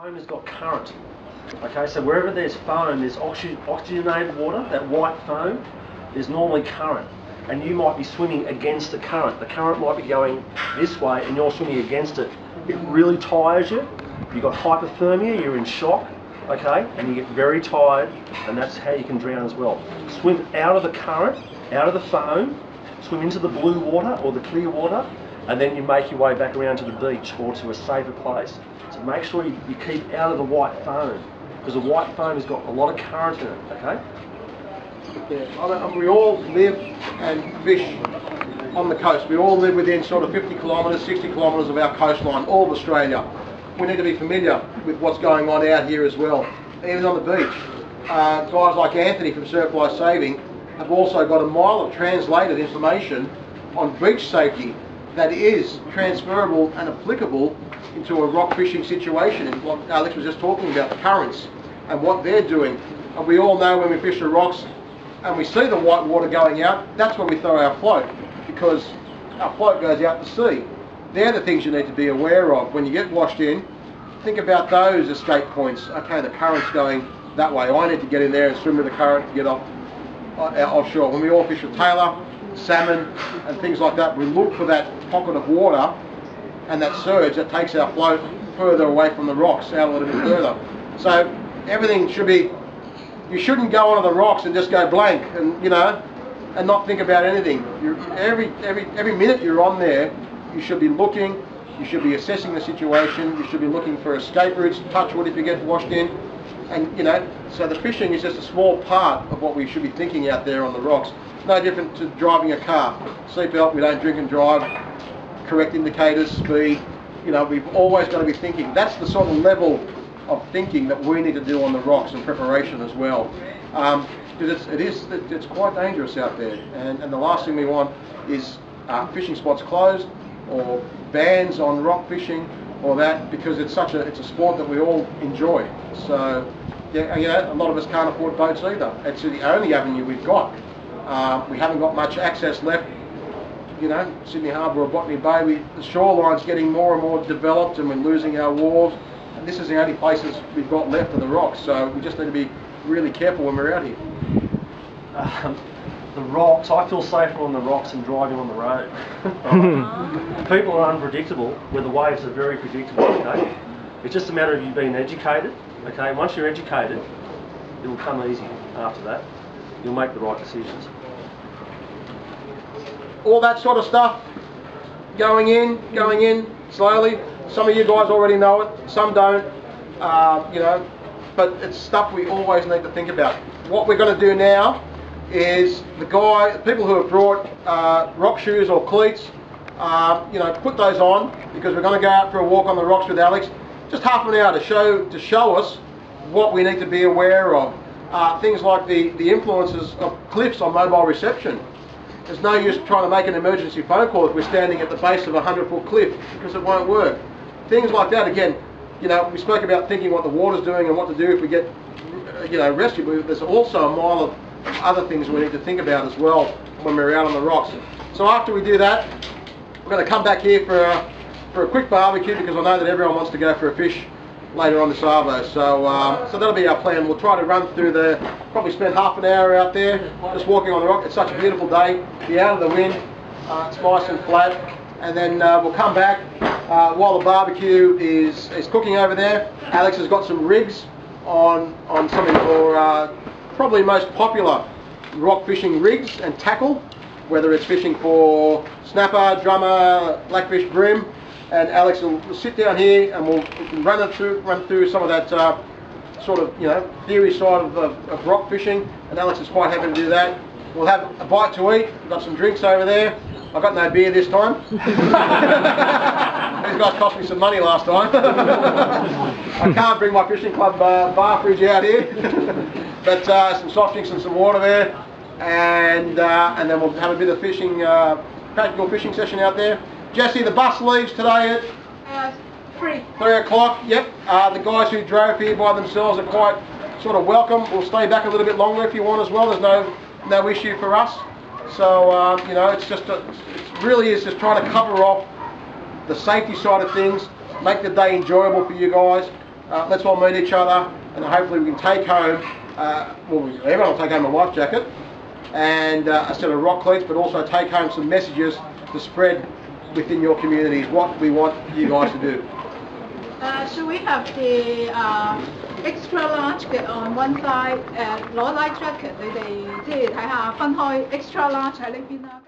Foam has got current. Okay, so wherever there's foam, there's oxygenated water, that white foam, there's normally current. And you might be swimming against the current. The current might be going this way and you're swimming against it. It really tires you. You've got hypothermia, you're in shock, okay, and you get very tired, and that's how you can drown as well. Swim out of the current, out of the foam, swim into the blue water or the clear water, and then you make your way back around to the beach or to a safer place. So make sure you keep out of the white foam, because the white foam has got a lot of current in it, okay? Yeah, we all live and fish on the coast. We all live within sort of 50 kilometres, 60 kilometres of our coastline, all of Australia. We need to be familiar with what's going on out here as well. Even on the beach, guys like Anthony from Surf Life Saving have also got a mile of translated information on beach safety that is transferable and applicable into a rock fishing situation. And what Alex was just talking about, the currents and what they're doing. And we all know when we fish the rocks and we see the white water going out, that's where we throw our float, because our float goes out to sea. They're the things you need to be aware of. When you get washed in, think about those escape points. Okay, the current's going that way. I need to get in there and swim with the current to get offshore. When we all fish with tailor, salmon and things like that, we look for that pocket of water and that surge that takes our float further away from the rocks, out a little bit further. So everything should be, you shouldn't go onto the rocks and just go blank and, you know, and not think about anything. Every minute you're on there, you should be looking, you should be assessing the situation, you should be looking for escape routes, touch wood if you get washed in. And, you know, so the fishing is just a small part of what we should be thinking out there on the rocks. No different to driving a car. Seatbelt, we don't drink and drive, correct indicators, speed. You know, we've always got to be thinking. That's the sort of level of thinking that we need to do on the rocks and preparation as well. Because it's quite dangerous out there. And the last thing we want is fishing spots closed or bans on rock fishing or that, because it's a sport that we all enjoy. So yeah, you know, a lot of us can't afford boats either. It's the only avenue we've got. We haven't got much access left. You know, Sydney Harbour or Botany Bay, the shoreline's getting more and more developed and we're losing our wharves. And this is the only places we've got left of the rocks. So we just need to be really careful when we're out here. The rocks, I feel safer on the rocks than driving on the road. People are unpredictable, where the waves are very predictable, okay? It's just a matter of you being educated, okay? Once you're educated, it'll come easy after that. You'll make the right decisions. All that sort of stuff, going in slowly. Some of you guys already know it, some don't, you know, but it's stuff we always need to think about. What we're going to do now is people who have brought rock shoes or cleats, you know, put those on, because we're going to go out for a walk on the rocks with Alex. Just half an hour to show us what we need to be aware of. Things like the influences of cliffs on mobile reception. There's no use trying to make an emergency phone call if we're standing at the base of a 100-foot cliff, because it won't work. Things like that, again, you know, we spoke about thinking what the water's doing and what to do if we get, you know, rescued. There's also a mile of other things we need to think about as well when we're out on the rocks. So after we do that, we're going to come back here for a quick barbecue, because I know that everyone wants to go for a fish later on this arvo. So that'll be our plan. We'll try to run through probably spend half an hour out there just walking on the rock. It's such a beautiful day, be out of the wind, it's nice and flat, and then we'll come back while the barbecue is cooking over there. Alex has got some rigs on some of your probably most popular rock fishing rigs and tackle, whether it's fishing for snapper, drummer, blackfish, bream. And Alex will sit down here and we can run through some of that sort of, you know, theory side of rock fishing. And Alex is quite happy to do that. We'll have a bite to eat. We've got some drinks over there. I've got no beer this time. These guys cost me some money last time. I can't bring my fishing club bar fridge out here. But some soft drinks and some water there. And then we'll have a bit of fishing, practical fishing session out there. Jesse, the bus leaves today at 3 o'clock. Yep. The guys who drove here by themselves are quite sort of welcome. We'll stay back a little bit longer if you want as well. There's no issue for us. So you know, it really is just trying to cover off the safety side of things, make the day enjoyable for you guys, let's all meet each other, and hopefully we can take home, everyone will take home a life jacket and a set of rock cleats, but also take home some messages to spread within your communities what we want you guys to do. So we have the extra large on one side， 攞 life jacket， 你哋即係睇下分開 extra large 喺呢邊啦。